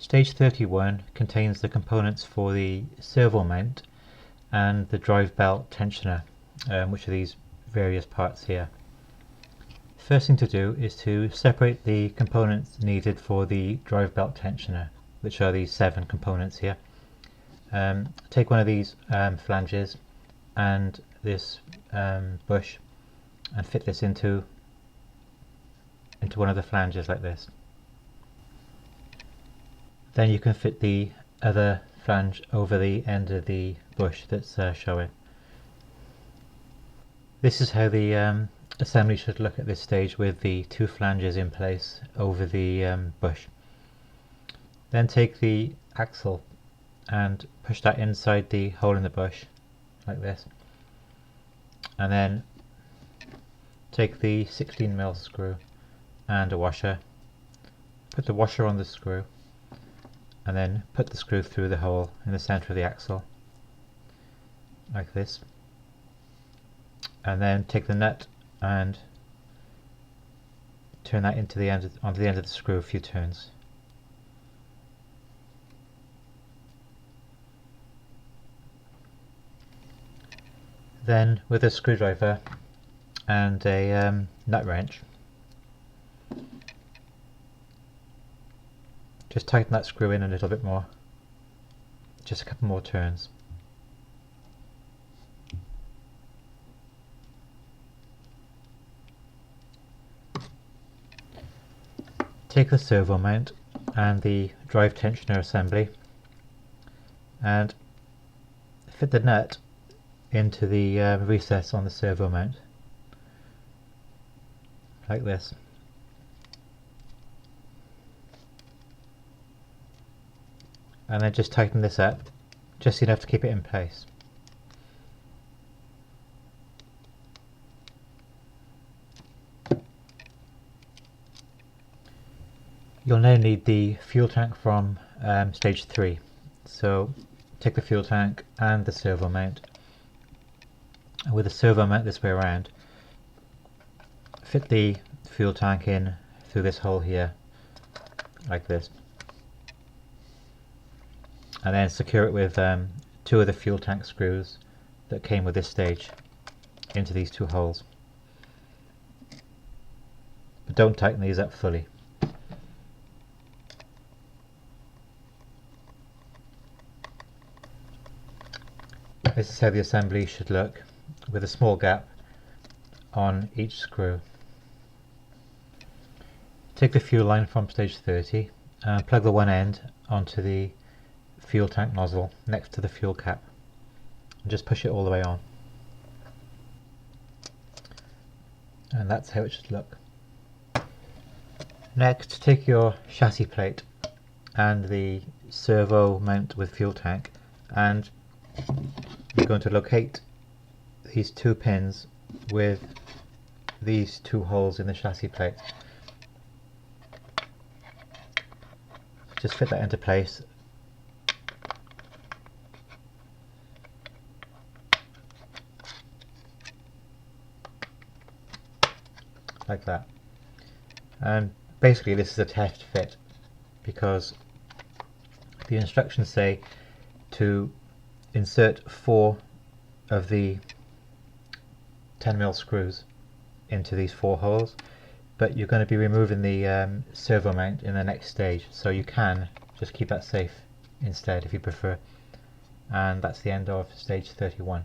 Stage 31 contains the components for the servo mount and the drive belt tensioner, which are these various parts here. First thing to do is to separate the components needed for the drive belt tensioner, which are these 7 components here. Take one of these flanges and this bush and fit this into one of the flanges like this. Then you can fit the other flange over the end of the bush that's showing. This is how the assembly should look at this stage, with the 2 flanges in place over the bush. Then take the axle and push that inside the hole in the bush like this, and then take the 16mm screw and a washer, put the washer on the screw, and then put the screw through the hole in the center of the axle like this, and then take the nut and turn that onto the end of the screw a few turns. Then with a screwdriver and a nut wrench, just tighten that screw in a little bit more, just a couple more turns. Take the servo mount and the drive tensioner assembly and fit the nut into the recess on the servo mount like this. And then just tighten this up just enough to keep it in place. You'll now need the fuel tank from stage 3. So take the fuel tank and the servo mount, and with the servo mount this way around, fit the fuel tank in through this hole here like this, and then secure it with 2 of the fuel tank screws that came with this stage into these 2 holes. But don't tighten these up fully. This is how the assembly should look, with a small gap on each screw. Take the fuel line from stage 30 and plug the one end onto the fuel tank nozzle next to the fuel cap, and just push it all the way on. And that's how it should look. Next, take your chassis plate and the servo mount with fuel tank, and you're going to locate these 2 pins with these 2 holes in the chassis plate. Just fit that into place. Like that. And basically this is a test fit, because the instructions say to insert 4 of the 10mm screws into these 4 holes, but you're going to be removing the servo mount in the next stage, so you can just keep that safe instead if you prefer. And that's the end of stage 31.